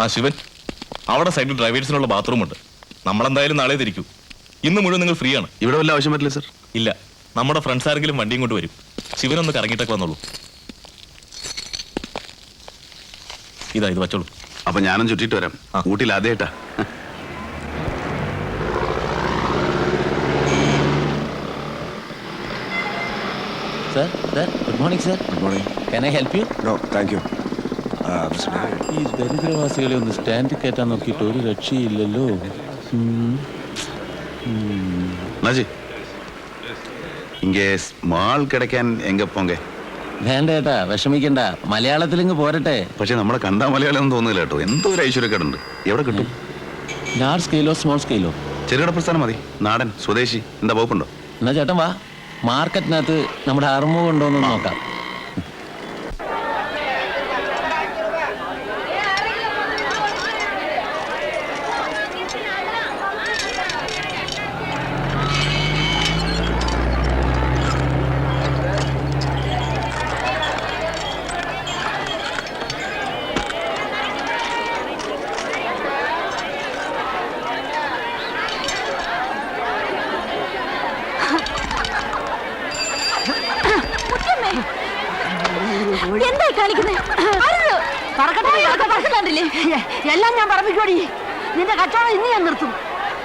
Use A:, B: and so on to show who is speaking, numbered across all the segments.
A: ആ ശിവൻ, അവിടെ സൈഡിൽ ഡ്രൈവേഴ്സിനുള്ള ബാത്റൂം ഉണ്ട്. നമ്മളെന്തായാലും നാളെ തിരിക്കൂ. ഇന്ന് മുഴുവൻ നിങ്ങൾ ഫ്രീ ആണ്.
B: ഇവിടെ വല്ല ആവശ്യം പറ്റില്ല സർ?
A: ഇല്ല, നമ്മുടെ ഫ്രണ്ട്സ് ആരെങ്കിലും വണ്ടിയും കൊണ്ട് വരും. ശിവനൊന്ന് കറങ്ങിയിട്ടൊക്കെ വന്നോളൂ. ഇത് വച്ചോളൂ.
B: അപ്പൊ ഞാനും ചുറ്റിട്ട് വരാം. ഊട്ടിയിൽ ആദ്യമായിട്ടാ.
C: Sir, good morning, sir.
D: Good morning.
C: Can I help you?
D: No, thank you.
C: ഈ ദരിദ്രവാസികളെ ഒന്ന് സ്റ്റാൻഡിൽ കയറ്റാൻ നോക്കിയിട്ട് ഒരു രക്ഷയില്ലല്ലോ.
B: നാജി, ഇങ്ങേ സ്മാൾ കിടക്കാൻ എങ്ക പോങ്ക?
C: വേണ്ട ഏട്ടാ, വിഷമിക്കണ്ട. മലയാളത്തിലിങ്ങ് പോരട്ടെ.
B: പക്ഷെ നമ്മളെ കണ്ടാ മലയാളം ഒന്നും തോന്നില്ല കേട്ടോ. എന്തോ ഒരു ഐശ്വര്യക്കേടുണ്ട്. എവിടെ കിട്ടും?
C: ലാർജ് സ്കെയിലോ സ്മോൾ സ്കെയിലോ?
B: ചെറുകിട പ്രസ്ഥാനം മതി. നാടൻ സ്വദേശി എന്താ വകുപ്പുണ്ടോ?
C: എന്നാ ചേട്ടൻ വാ, മാർക്കറ്റിനകത്ത് നമ്മുടെ അറുമ കൊണ്ടോന്ന് നോക്കാം.
E: എന്തായി കാണിക്കുന്നേ? എല്ലാം ഞാൻ പറമ്പിക്കോടി. നിന്റെ കച്ചവടം ഇന്ന് ഞാൻ നിർത്തും.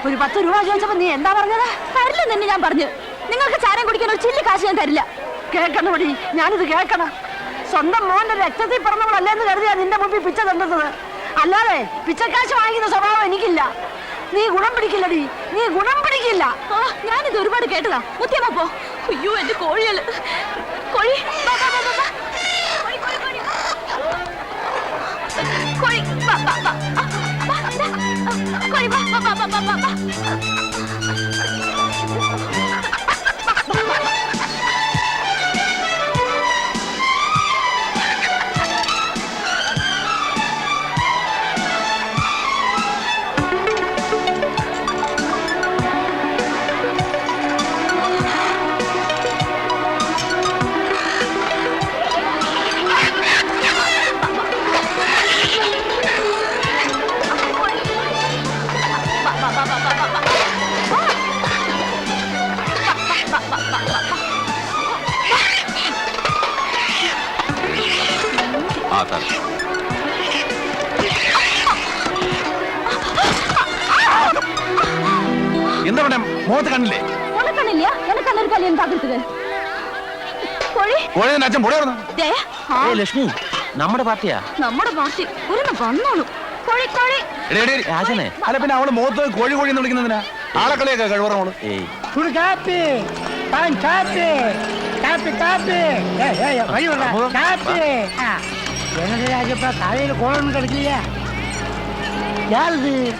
E: ഒരു 10 രൂപ ചോദിച്ചപ്പോ നീ എന്താ പറഞ്ഞത്? തരില്ല തന്നെ ഞാൻ പറഞ്ഞു. നിങ്ങൾക്ക് ചാരം കുടിക്കാൻ ഒരു ചില്ലി കാശ് ഞാൻ തരില്ല. കേൾക്കണോടി, ഞാനിത് കേൾക്കണം. സ്വന്തം മോന്റെ രക്തത്തിൽ പിറന്നവളല്ലേന്ന് കരുതിയാ നിന്റെ മുമ്പിൽ പിച്ച തന്നത്. അല്ലാതെ പിച്ചക്കാശ് വാങ്ങിക്കുന്ന സ്വഭാവം എനിക്കില്ല. നീ ഗുണം പിടിക്കില്ലടി, നീ ഗുണം പിടിക്കില്ല. ഞാനിത് ഒരുപാട് കേട്ടതാ. മുത്തിയമ്മ പോ. അയ്യോ എന്റെ കോഴികള്. കോഴി
B: എന്താ പറയാ? മുഖത്ത് കണ്ടില്ലേ?
C: ലക്ഷ്മി, നമ്മുടെ പാർട്ടിയാ.
E: നമ്മുടെ പാർട്ടി ഒരു വന്നോളൂ.
C: രാജനെ
B: അല്ല, പിന്നെ അവള് മുഖത്ത് കോഴി കോഴി എന്ന് വിളിക്കുന്നതിനാ? ആളെ കളിയൊക്കെ കഴിവറോള്.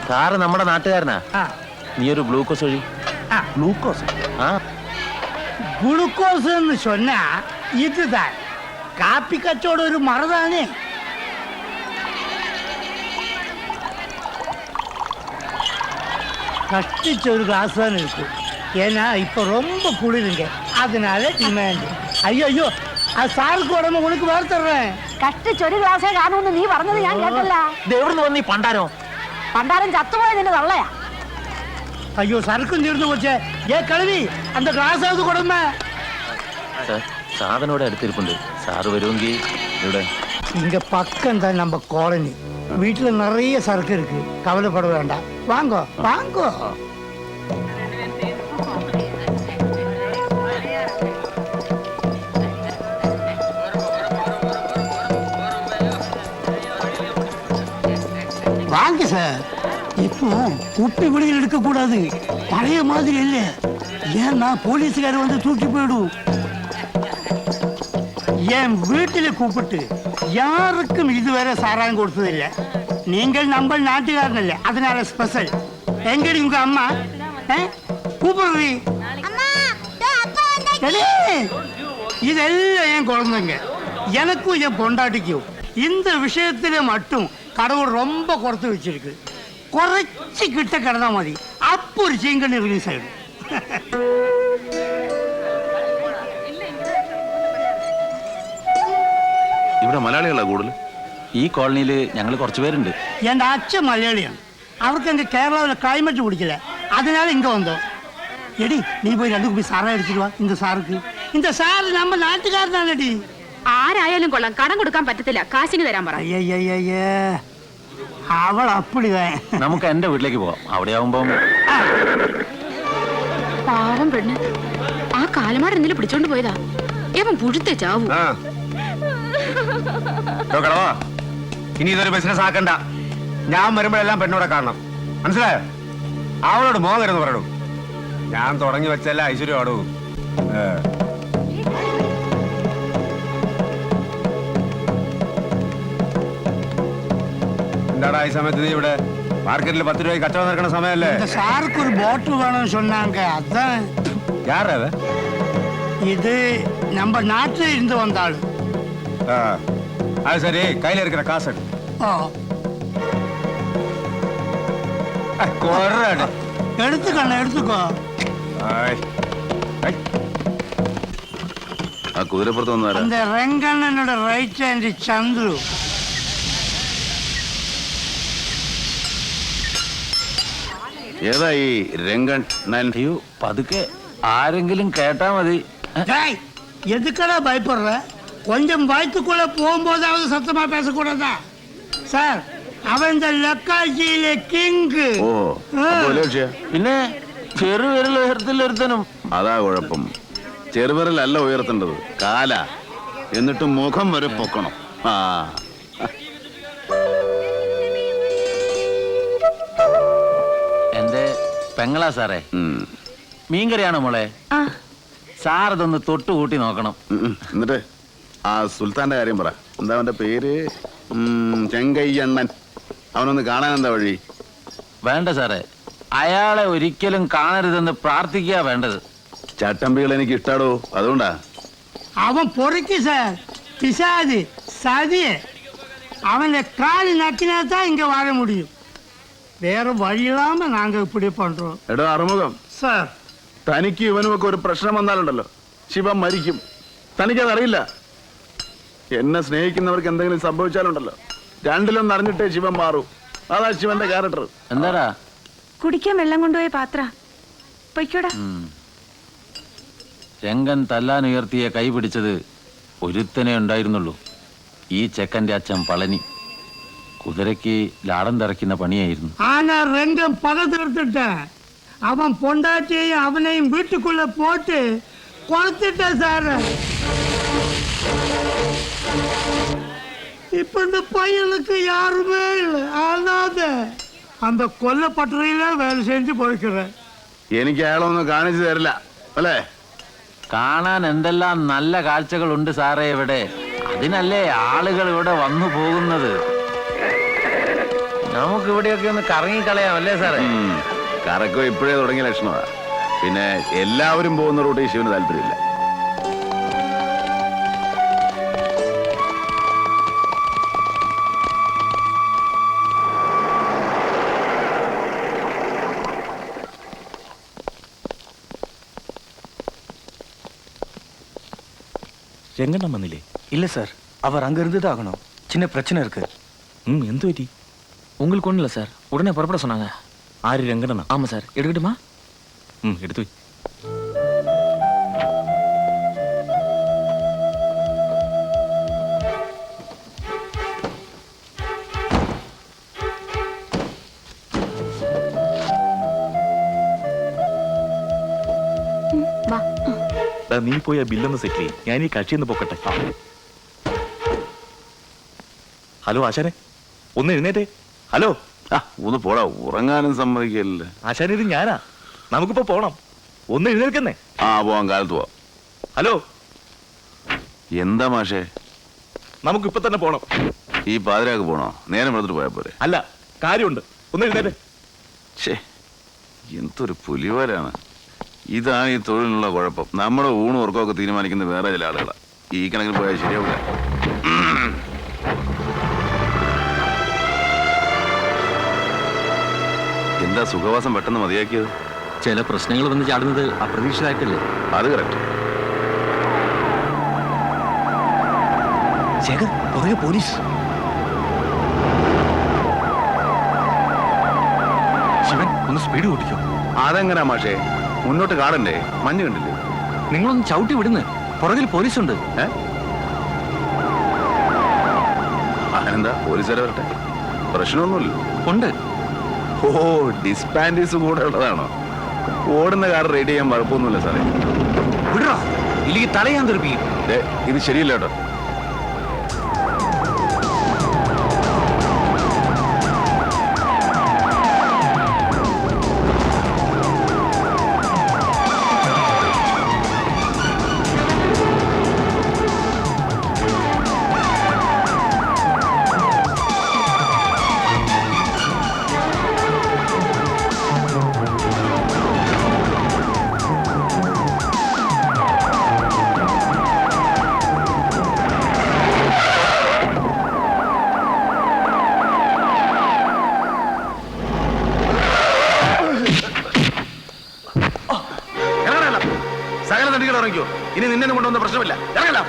C: സാറ് നമ്മുടെ നാട്ടുകാരനാ. നീ ഒരു ഗ്ലൂക്കോസ് ഒഴി.
F: ഗ്ലൂക്കോസ്?
C: ആ,
F: ഗ്ലൂക്കോസ് சொன்னா இதுதான். காப்பி கச்சோட ஒரு மரதானே. கஷ்டிச்ச ஒரு கிளாஸ் தான் இருக்கு. ஏன்னா இப்ப ரொம்ப குளிருங்க, அதனால டிமாண்ட். ஐயோ ஐயோ, அது சாருக்கு உடம்பு உனக்கு வேறு தர்றேன்.
E: കഷ്ടിച്ച് ഒരു ഗ്ലാസേ കാണുമെന്ന് നീ പറഞ്ഞത് ഞാൻ കേട്ടല്ല.
C: എവിടുന്ന് വന്നീ പണ്ടാരോ?
E: പണ്ടാരം ചത്തുപോയ നിന്റെ തള്ളയാ.
F: ஐயோ, சரக்கும் தீர்ந்து போச்சே. ஏ கழுவி, அந்த கிளாஸாவது கொடுமை.
C: സാധനോടെ അടുത്തിരിപ്പുണ്ട്. സാറ് വരുമെങ്കിൽ ഇവിടെ.
F: இங்க பக்கம் தான் நம்ம காலனி. வீட்டுல நிறைய சரக்கு இருக்கு, கவலைப்பட வேண்டாம். வாங்கோ வாங்கோ. வாங்க சார். இப்போ குப்பை வெளியில் எடுக்க கூடாது, பழைய மாதிரி இல்ல. ஏன்னா போலீஸ்காரர் வந்து தூக்கி போயிடும். என் வீட்டில் கூப்பிட்டு யாருக்கும் இதுவரை சாராயம் கொடுத்ததில்லை. நீங்கள் நம்ம நாட்டுக்காரனல்ல, அதனால ஸ்பெஷல். எங்கடி உங்க அம்மா? கூப்பிடுறீ? இதெல்லாம் என் குழந்தைங்க, எனக்கும் என் பொண்டாட்டிக்கும். இந்த விஷயத்துல மட்டும் கடவுள் ரொம்ப குறைத்து வச்சிருக்கு. குறைச்சி கிட்ட கிடந்தா மதி, அப்போ ஒரு சீங்கன் ரிலீஸ் ஆயிடும்.
B: ഇവിടെ മലയാളികളാ കൂടുതൽ.
C: ഈ കോളനിയിൽ ഞങ്ങൾ കുറച്ച് പേരുണ്ട്.
F: എൻ്റെ അച്ഛൻ മലയാളിയാണ്. അവർക്ക് എന്റെ കേരളത്തിലെ ക്ലൈമറ്റ് പിടിക്കില്ല. അതിനാൽ ഇങ്ങ വന്നോ. എടി നീ പോയി 2 കുപ്പി സാറ അടിച്ചിട്ട് വാ. இந்த സാറ് നമ്മ നാട്ടുകാരനാണെടി.
E: ആരായാലും കൊള്ളാം, കടം കൊടുക്കാൻ പറ്റത്തില്ല, കാശിന് തരാൻ പറ.
F: അയ്യയ്യയ്യേ, അവൾ അപ്പടിവേ.
C: നമുക്ക് എന്റെ വീട്ടിലേക്ക് പോവാം. അവിടെ ആവുമ്പം
E: പാവം പെണ്ണ്, ആ കാലമാട് എന്തെങ്കിലും പിടിച്ചോണ്ട് പോയതാ. ഏവൻ പുഴുത്തെ ചാവൂ.
D: ഇനി ഇതൊരു ബിസിനസ് ആക്കണ്ട. ഞാൻ വരുമ്പോഴെല്ലാം പെണ്ണോടെ കാണണം, മനസ്സിലായോ? അവളോട് മോങ്ങരുന്ന് പറയൂ. ഞാൻ തുടങ്ങി വെച്ചല്ല ഐശ്വര്യം ആടൂ. എന്താടാ ഈ സമയത്ത് നീ ഇവിടെ മാർക്കറ്റിൽ 10 രൂപയ്ക്ക് കച്ചവടം നടക്കുന്ന സമയമല്ലേ?
F: സാർക്ക് ഒരു ബോട്ട് വേണം சொன்னாங்க. அதான்
D: யார் அவ?
F: இது நம்ம நாட்டுல இருந்து வந்த ஆளு.
D: அது சரி, கையில இருக்கிற காசு எடு. கொர்றாடு.
F: എടുത്തുക്കോ.
B: ആ കുതിരപ്പുറത്ത് വന്നാരാ?
F: அந்த ரெங்கண்ணனோட ரைட் ஹேண்ட் ചന്ദ്രു.
B: ഏതാ ഈ രംഗൻ?
C: അയ്യോ, പതുക്കെ, ആരെങ്കിലും കേട്ടാ മതി.
F: டேய், எதுக்கடா பயப்படுற? கொஞ்சம் வயிற்றுக்குள்ள போகும்போதாவது சத்தமா பேசக்கூடாதா? சார், அவன் இந்த லக்காச்சியிലെ കിങ്.
B: ഓ, അപ്പൊ വലിയ വിഷയാ.
C: പിന്നെ ചെറുവിരൽ ഉയർത്തിലൊരുത്തനും.
B: അതാ കുഴപ്പം. ചെറുവിരലല്ല ഉയർത്തേണ്ടത്, കാല. എന്നിട്ട് മുഖം വരെ പൊക്കണം. ആ,
C: എന്റെ പെങ്ങളാ സാറേ. മീൻകറിയാണോ മോളെ? സാർ ഇതൊന്ന് തൊട്ടുകൂട്ടി നോക്കണം.
B: എന്നിട്ട് ആ സുൽത്താന്റെ കാര്യം പറ. എന്താ അവന്റെ പേര്? ചെങ്കയ്യണ്ണൻ. അവനൊന്ന് കാണാൻ എന്താ വഴി?
C: വേണ്ട സാറേ, അയാളെ ഒരിക്കലും കാണരുതെന്ന് പ്രാർത്ഥിക്കുക വേണ്ടത്.
B: ചട്ടമ്പികൾ എനിക്ക് ഇഷ്ടാടോ, അതുകൊണ്ടാ.
F: അവൻ പൊറിക്ക് സാർ, പിശാച്, സതിയെ. അവന്റെ കാല് നക്കിനാത്താ ഇങ്ങ വാഴ മുടിയും. വേറെ വഴിയില്ലാമ നാങ്ക ഇപ്പിടി പண்றோம்.
B: എടോ അറുമുഖം
F: സാർ,
B: തനിക്ക് ഇവനുമൊക്കെ ഒരു പ്രശ്നം വന്നാലുണ്ടല്ലോ, ശിവൻ മരിക്കും. തനിക്കതറിയില്ല. എന്നെ സ്നേഹിക്കുന്നവർക്ക് എന്തെങ്കിലും സംഭവിച്ചാലുണ്ടല്ലോ, രണ്ടിലൊന്നും അറിഞ്ഞിട്ടേ ശിവൻ മാറൂ. അതാ ശിവന്റെ ക്യാരക്ടർ.
C: എന്താടാ?
E: കുടിക്കാൻ വെള്ളം കൊണ്ടുപോയ പാത്ര പൊയ്ക്കോടാ.
C: രംഗൻ തല്ലാൻ ഉയർത്തിയ കൈ പിടിച്ചത് ഒരുത്തനെ ഉണ്ടായിരുന്നുള്ളൂ. ഈ ചെക്കന്റെ അച്ഛൻ പളനി. കുതിരയ്ക്ക് ലാടം തിറക്കുന്ന പണിയായിരുന്നു.
F: ஆனா ரெங்கம் பகை தீர்த்துட்டேன். அவன் பொண்டாட்டியையும் அவனையும் வீட்டுக்குள்ள போட்டு கொளுத்துட்டேன் சார். இப்ப இந்த பையனுக்கு யாருமே இல்லை. ஆனாத அந்த கொல்லப்பட்டறையில வேலை செஞ்சு போய்க்கிறேன்.
B: എനിക്ക് അയാളൊന്നും കാണിച്ചു തരില്ല അല്ലേ?
C: കാണാൻ എന്തെല്ലാം നല്ല കാഴ്ചകളുണ്ട് സാറേ ഇവിടെ. അതിനല്ലേ ആളുകൾ ഇവിടെ വന്നു പോകുന്നത്. നമുക്ക് ഇവിടെയൊക്കെ ഒന്ന് കറങ്ങിക്കളയാം അല്ലേ സാറേ?
B: കറക്കം ഇപ്പോഴേ തുടങ്ങിയ ലക്ഷണമാ. പിന്നെ എല്ലാവരും പോകുന്ന റൂട്ടിൽ ശിവന് താല്പര്യമില്ല.
A: രംഗണ്ണം വന്നില്ലേ?
G: இல்ல சார், அவர் அங்க இருந்து தான் ஆகணும். சின்ன பிரச்சனை இருக்கு.
A: എന്തു പറ്റി?
G: உங்களுக்கு ஒண்ணும் இல்ல சார், உடனே புறப்பட சொன்னாங்க.
A: ആര്? രംഗണ്ണ?
G: ஆமா சார், எடுக்கட்டுமா?
A: എടുത്തു. നീ പോയി ആ ബില്ലൊന്ന് സെറ്റിൽ ചെയ്യും. ഞാൻ ഈ കക്ഷിന്ന് പൊക്കട്ടെ. ഹലോ ആശാനെ, ഒന്ന് എഴുന്നേറ്റേ. ഹലോ.
B: ഒന്ന് പോടാ, ഉറങ്ങാനും സമ്മതിക്കില്ല.
A: ആശാനെ, ഇത് ഞാനാ. നമുക്കിപ്പോ പോണം. ഒന്ന് എഴുന്നേൽക്കുന്നേ.
B: പോവാം, കാലത്ത് പോവാം.
A: ഹലോ.
B: എന്താ മാഷേ?
A: നമുക്കിപ്പൊ തന്നെ പോണം.
B: ഈ പാതിരാക്ക് പോണോ? നേരം എടുത്തിട്ട് പോയാ പോരെ?
A: അല്ല, കാര്യമുണ്ട്. ഒന്ന് എഴുന്നേറ്റേ.
B: ഛേ, എന്തൊരു പുലിവാലാണ്. ഇതാണ് ഈ തൊഴിലിനുള്ള കുഴപ്പം. നമ്മുടെ ഊണും ഉറക്കമൊക്കെ തീരുമാനിക്കുന്ന വേറെ ചില ആളുകളാണ്. ഈ കണക്കിന് പോയാൽ ശരിയാവില്ല. എന്താ സുഖവാസം പെട്ടെന്ന് മതിയാക്കിയത്?
G: ചില പ്രശ്നങ്ങൾ വന്ന് ചാടുന്നത് അപ്രതീക്ഷിതമായിട്ടല്ലേ?
B: അത് കറക്റ്റ്.
G: ശേഖർ, പുറകെ പോലീസ്. ഒന്ന് സ്പീഡ് കൂട്ടിക്കോ.
B: അതെങ്ങനാ മാഷേ? മുന്നോട്ട് കാണണ്ടേ? മഞ്ഞ് കണ്ടില്ലേ?
G: നിങ്ങളൊന്ന് ചവിട്ടി വിടുന്ന്, പുറകിൽ പോലീസുണ്ട്.
B: അതിനെന്താ, പോലീസുകാരെ വരട്ടെ, പ്രശ്നമൊന്നുമില്ല.
G: ഉണ്ട്.
B: ഓ, ഡിസ്പാൻഡീസ് കൂടെ ഉള്ളതാണോ? ഓടുന്ന കാർ റെഡി ചെയ്യാൻ കുഴപ്പമൊന്നുമില്ല സാറേ.
G: വിടറോ, ഇല്ലെങ്കിൽ തലയാൻ തെറിപ്പിക്കും.
B: ഇത് ശരിയല്ല കേട്ടോ. സകല തടികൾ ഇറങ്ങിക്കോ. ഇനി നിന്നെ കൊണ്ടുവന്ന പ്രശ്നമില്ല. ഇറങ്ങല.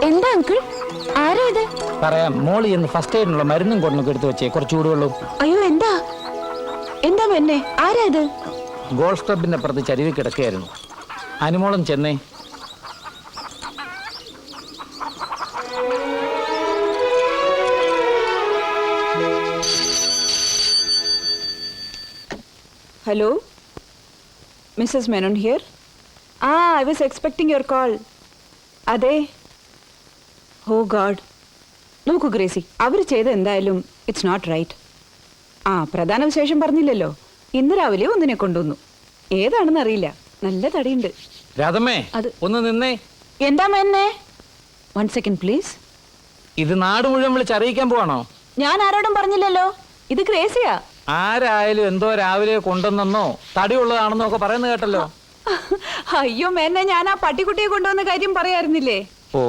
E: എന്താ അങ്കിൾ, ആരാ ഇത്?
H: പറയാം. മോളി എന്ന് ഫസ്റ്റ് എയ്ഡിനുള്ള മരുന്നും കൊണ്ടൊക്കെ എടുത്തു വെച്ചേ, കുറച്ച് ചൂടുവെള്ളവും.
E: അയ്യോ, എന്താ എന്താ എന്നെ? ആരാ ഇത്?
H: ഗോൾഫ് ക്ലബിന്റെ അപ്പുറത്ത് ചരിവിൽ കിടക്കുകയായിരുന്നു. അനുമോളം ചെന്നേ.
I: Hello? Mrs. Menon here? I was expecting your call. അതെ. ഓ ഗാഡ്. നോക്കൂ ഗ്രേസി, അവർ ചെയ്ത എന്തായാലും ഇറ്റ്സ് നോട്ട് റൈറ്റ്. പ്രധാന വിശേഷം പറഞ്ഞില്ലല്ലോ. ഇന്ന് രാവിലെ ഒന്നിനെ കൊണ്ടുവന്നു. ഏതാണെന്ന് അറിയില്ല. നല്ല തടിയുണ്ട്.
H: രാധമ്മേ, ഒന്ന് നിന്നേ.
I: എന്താ മെന്നെ? 1 second പ്ലീസ്.
H: ഇത് നാട് മുഴുവൻ വിളിച്ച് അറിയിക്കാൻ പോവാണോ?
I: ഞാൻ ആരോടും പറഞ്ഞില്ലല്ലോ. ഇത് ഗ്രേസിയാ.
H: ആരായാലും എന്തോ രാവിലെ കൊണ്ടുവന്നെന്നോ തടിയുള്ളതാണെന്നോ ഒക്കെ പറയുന്നത് കേട്ടല്ലോ.
I: അയ്യോ മേന്നെ, ഞാൻ ആ പട്ടിക്കുട്ടിയെ കൊണ്ടുവന്ന കാര്യം പറയായിരുന്നില്ലേ?
H: ഓ,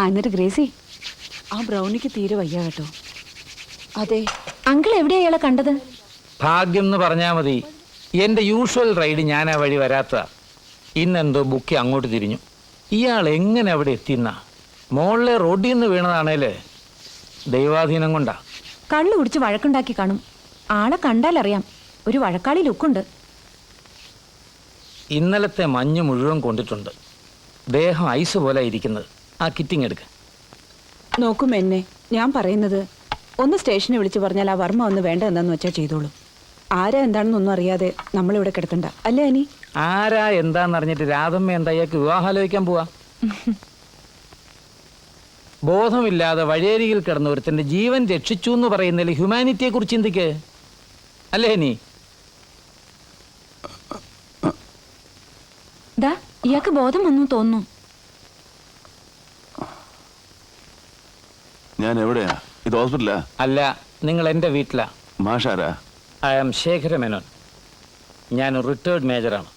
I: എന്നിട്ട് ഗ്രേസി, ആ ബ്രൗണിക്ക് തീരെ വയ്യ കേട്ടോ. അതെ, അങ്കിൾ എവിടെയാ ഇയാളെ കണ്ടത്?
H: ഭാഗ്യം എന്ന് പറഞ്ഞാ മതി. എന്റെ യൂഷ്വൽ റൈഡ് ഞാൻ ആ വഴി വരാത്ത ഇന്നെന്തോ ബുക്കി അങ്ങോട്ട് തിരിഞ്ഞു. ഇയാൾ എങ്ങനെ അവിടെ എത്തിന്ന? മോളിലെ റോഡിൽ നിന്ന് വീണതാണേല് ദൈവാധീനം കൊണ്ടാ.
I: കള്ളു കുടിച്ച് വഴക്കുണ്ടാക്കി കാണും. ആളെ കണ്ടാലറിയാം, ഒരു വഴക്കാളി ലുക്കുണ്ട്.
H: ഇന്നലത്തെ മഞ്ഞ് മുഴുവൻ കൊണ്ടിട്ടുണ്ട്. ദേഹം ഐസ് പോലെ ഇരിക്കുന്നത്. ആ കിറ്റിങ് എടുക്ക.
I: നോക്കും എന്നെ, ഞാൻ പറയുന്നത് ഒന്ന് സ്റ്റേഷനെ വിളിച്ചു പറഞ്ഞാൽ ആ വർമ്മ ഒന്ന് വേണ്ട എന്താന്ന് വെച്ചാൽ ചെയ്തോളൂ. ആരാ എന്താണെന്നൊന്നും അറിയാതെ നമ്മളിവിടെ കിടത്തണ്ട, അല്ലേ അനി?
H: ആരാ എന്താന്നറിഞ്ഞിട്ട് രാധമ്മ എന്താ ഇയാൾക്ക് വിവാഹാലോചിക്കാൻ പോവാ? ബോധമില്ലാതെ വഴിയരികിൽ കിടന്ന ഒരുത്തന്റെ ജീവൻ രക്ഷിച്ചു എന്ന് പറയുന്നതിൽ ഹ്യൂമാനിറ്റിയെ കുറിച്ച് ചിന്തിക്ക്, അല്ലേ നീ?
I: ദാ ഇയാൾക്ക് ബോധം വന്നു തോന്നുന്നു.
B: ഞാൻ എവിടെയാ? ഇത് ഹോസ്പിറ്റലാ?
H: അല്ല, നിങ്ങൾ എൻ്റെ വീട്ടിലാ.
B: മാഷാരാ?
H: I am Sekhara Menon. ഞാൻ റിട്ടയർഡ് മേജറാണ്.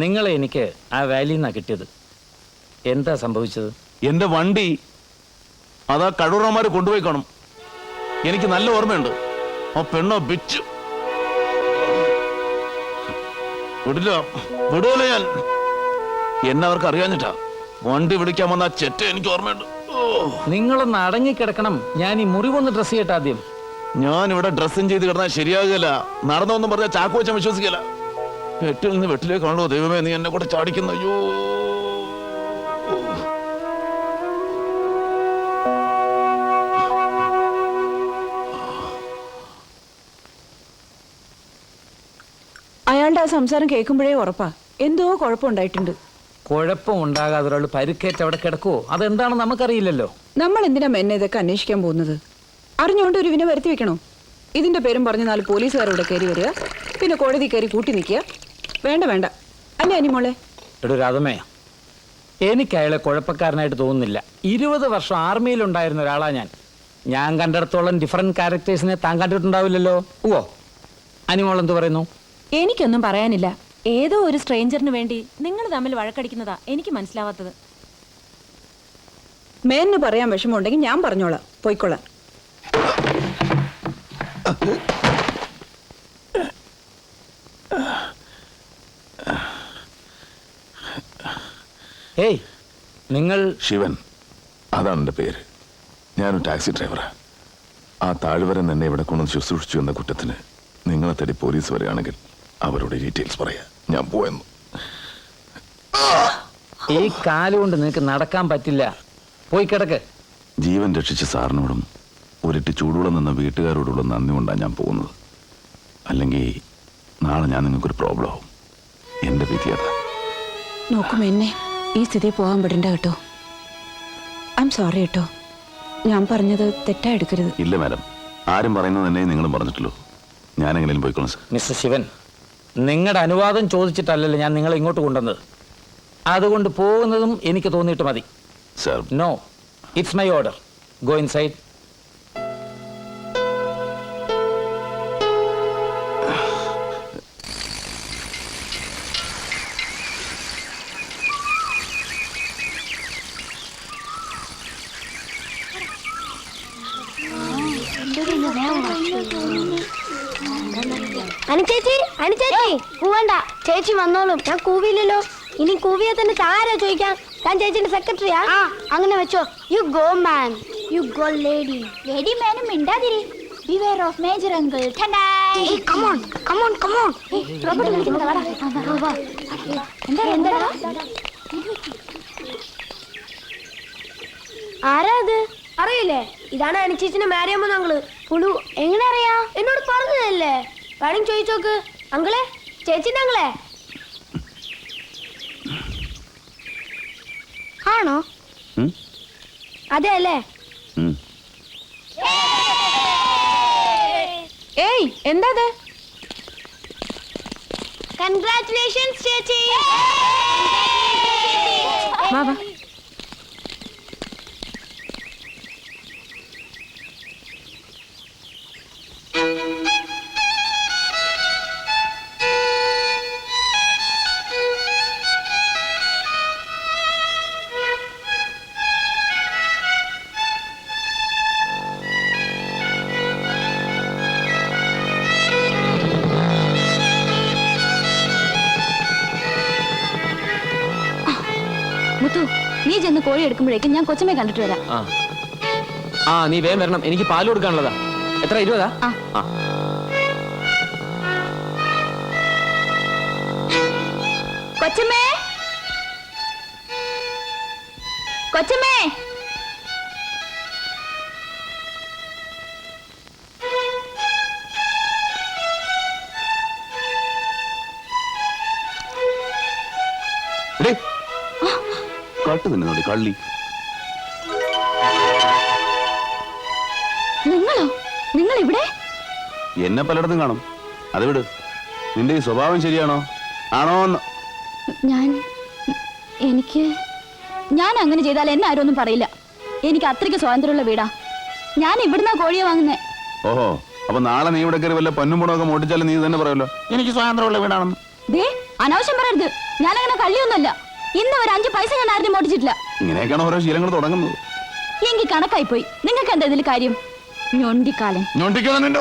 H: നിങ്ങളെ എനിക്ക് ആ വാലിയിൽ നിന്നാണ് കിട്ടിയത്. എന്താ സംഭവിച്ചത്?
B: എന്റെ വണ്ടി അതാ കടൂറന്മാര് കൊണ്ടുപോയി കാണും. എനിക്ക് നല്ല ഓർമ്മയുണ്ട്. ആ പെണ്ണോ ബിച്ച് വിടില്ല, വിടൂല ഞാൻ. എന്നെ അവർക്ക് അറിയാഞ്ഞിട്ടാ വണ്ടി വിളിക്കാൻ വന്ന ആ ചെറ്റ എനിക്ക് ഓർമ്മയുണ്ട്.
H: നിങ്ങളൊന്ന് അടങ്ങിക്കിടക്കണം. ഞാൻ ഈ മുറിവൊന്ന് ഡ്രസ് ചെയ്യട്ടെ ആദ്യം.
B: ഞാൻ ഇവിടെ ഡ്രസ്സും ചെയ്ത് കിടന്നാൽ ശരിയാകില്ല. നടന്നൊന്നും പറഞ്ഞാൽ ചാക്കോ വെച്ചാൽ വിശ്വസിക്കില്ല. വെട്ടിൽ നിന്ന് വെട്ടിലേക്കാണല്ലോ ദൈവമേ നീ എന്നെ കൂടെ ചാടിക്കുന്ന. അയ്യോ,
I: അയാളുടെ ആ സംസാരം കേൾക്കുമ്പോഴേ ഉറപ്പാ എന്തോ കുഴപ്പമുണ്ടായിട്ടുണ്ട്.
H: കുഴപ്പമുണ്ടാകാതെ ഒരാൾ പരിക്കേറ്റ് അവിടെ കിടക്കുവോ? അതെന്താണെന്ന് നമുക്കറിയില്ലല്ലോ.
I: നമ്മൾ എന്തിനാ മെന്നെ ഇതൊക്കെ അന്വേഷിക്കാൻ പോകുന്നത്? അറിഞ്ഞുകൊണ്ട് ഒരു വിനെ വരുത്തി വെക്കണോ? ഇതിന്റെ പേരും പറഞ്ഞ് 4 പോലീസുകാരോടെ കയറി വരിക, പിന്നെ കോടതി കയറി കൂട്ടി നിൽക്കുക. വേണ്ട വേണ്ട, അല്ലേ അനിമോളെ?
H: എടോ രാധമേ, എനിക്ക് അയാളെ കുഴപ്പക്കാരനായിട്ട് തോന്നുന്നില്ല. 20 വർഷം ആർമിയിലുണ്ടായിരുന്ന ഒരാളാ ഞാൻ. ഞാൻ കണ്ടിടത്തോളം ഡിഫറെന്റ് ക്യാരക്ടേഴ്സിനെ താൻ കണ്ടിട്ടുണ്ടാവില്ലല്ലോ. ഓ, അനിമോൾ എന്ത് പറയുന്നു?
E: എനിക്കൊന്നും പറയാനില്ല. ഏതോ ഒരു സ്ട്രേഞ്ചറിന് വേണ്ടി നിങ്ങൾ തമ്മിൽ വഴക്കടിക്കുന്നതാ എനിക്ക് മനസ്സിലാവാത്തത്.
I: മേലിന് പറയാൻ വിഷമമുണ്ടെങ്കിൽ ഞാൻ പറഞ്ഞോളാം, പോയിക്കൊള്ളാം.
H: ഏയ്, നിങ്ങൾ
B: ശിവൻ, അതാണ് എൻ്റെ പേര്. ഞാനൊരു ടാക്സി ഡ്രൈവറാ. ആ താഴ്വരൻ എന്നെ ഇവിടെ കൊണ്ടു ശുശ്രൂഷിച്ചു എന്ന കുറ്റത്തിന് നിങ്ങളെ തേടി പോലീസ് വരികയാണെങ്കിൽ അവരുടെ ഡീറ്റെയിൽസ് പറയാ ഞാൻ പോയെന്നു.
H: ഈ കാലുകൊണ്ട് നിനക്ക് നടക്കാൻ പറ്റില്ല. പോയി കിടക്ക്.
B: ജീവൻ രക്ഷിച്ച സാറിനോടും ഒരിട്ട് ചൂടുവെള്ളം നിന്ന വീട്ടുകാരോടുള്ള നന്ദി കൊണ്ടാണ് ഞാൻ പോകുന്നത്. അല്ലെങ്കിൽ നാളെ ഞാൻ നിങ്ങൾക്കൊരു പ്രോബ്ലം ആവും. എൻ്റെ വിധി അതാ.
I: നോക്കും എന്നെ ഈ സ്ഥിതി പോകാൻ വിടണ്ട കേട്ടോ. ഐ എം സോറി കേട്ടോ. ഞാൻ പറഞ്ഞത് തെറ്റായി എടുക്കരുത്.
B: ഇല്ല മാഡം, ആരും പറയുന്നത് തന്നെ നിങ്ങളും പറഞ്ഞിട്ടുള്ളൂ. ഞാൻ എങ്ങനെയും പോയിക്കോളാം സാർ.
H: മിസ്റ്റർ ശിവൻ, നിങ്ങളുടെ അനുവാദം ചോദിച്ചിട്ടല്ലല്ലോ ഞാൻ നിങ്ങളെ ഇങ്ങോട്ട് കൊണ്ടുവന്നത്. അതുകൊണ്ട് പോകുന്നതും എനിക്ക് തോന്നിയിട്ട് മതി.
B: Sir,
H: no, it's my order. Go inside.
J: ചേച്ചി കൂവണ്ട, ചേച്ചി വന്നോളും. ഞാൻ കൂവിയില്ലല്ലോ. ഇനി കൂവിയെ തന്നെ താരാ ചോദിക്കാൻ? ഞാൻ ചേച്ചിന്റെ സെക്രട്ടറിയാ. അങ്ങനെ വെച്ചോ. You go man, you go lady. Lady മാനും മിണ്ടാതിരി. Beware of Major Uncle. Tonight. Hey, come on, come on, come on. Hey, Robert വിളിക്കുന്നത് വാടാ. എന്താടാ? ആരാ അത്? അറിയില്ലേ? ഇതാണ് അനിച്ചേച്ചിന്റെ മാരിയമ്മ ഞങ്ങള്. പുളു എങ്ങനെ അറിയാ? എന്നോട് പറഞ്ഞതല്ലേ. വേണമെങ്കിൽ ചോദിച്ചോക്ക്. അങ്കിളെ, ചേച്ചിന്റെ അങ്കിളെ ആണോ? അതെ അല്ലേ?
I: ഏയ്, എന്താ അത്?
J: കൺഗ്രാറ്റുലേഷൻസ് ചേച്ചി.
I: വാ വാ.
E: മുത്തു നീ ചെന്ന് കോഴി എടുക്കുമ്പോഴേക്കും ഞാൻ കൊച്ചമ്മയെ കണ്ടിട്ട് വരാം.
K: ആ നീ വേഗം വരണം, എനിക്ക് പാല് കൊടുക്കാനുള്ളതാ. എത്ര 20?
E: ആ. കൊച്ചമ്മേ, കൊച്ചമ്മേ.
B: കാട്ടു തന്നെ നോടി കള്ളി.
E: നിങ്ങളോ? നിങ്ങൾ ഇവിടെ?
B: എന്നെ പലയിടത്തും കാണും. അത് വിട്. നിന്റെ ഈ സ്വഭാവം ശരിയാണോ ആണോ എന്ന്
E: ഞാൻ അങ്ങനെ ചെയ്താൽ എന്നെ ആരും ഒന്നും പറയില്ല. എനിക്ക് അത്രയ്ക്ക് സ്വാതന്ത്ര്യമുള്ള വീടാ. ഞാൻ ഇവിടുന്ന കോഴിയെ വാങ്ങുന്നേ.
B: ഓഹോ, അപ്പൊ നാളെ നീ ഇവിടെ കയറി വല്ല പൊന്നും മുടൊക്കെ മോട്ടിച്ചാലും നീ തന്നെ പറയുമല്ലോ എനിക്ക് സ്വാതന്ത്ര്യമുള്ള വീടാണെന്ന്.
E: ദേ അനാവശ്യം പറയരുത്. ഞാനങ്ങനെ കള്ളിയൊന്നുമല്ല. ഇന്ന് ഒരു 5 പൈസ ഞാൻ ആരും മോട്ടിച്ചിട്ടില്ല.
B: ഇങ്ങനെയൊക്കെയാണ് ഓരോ ശീലങ്ങൾ തുടങ്ങുന്നത്.
E: എങ്കിൽ കണക്കായി പോയി. നിങ്ങൾക്ക് എന്താ ഇതിൽ കാര്യം? ഞൊണ്ടിക്കാലൻ.
B: ഞൊണ്ടിക്കാലൻ.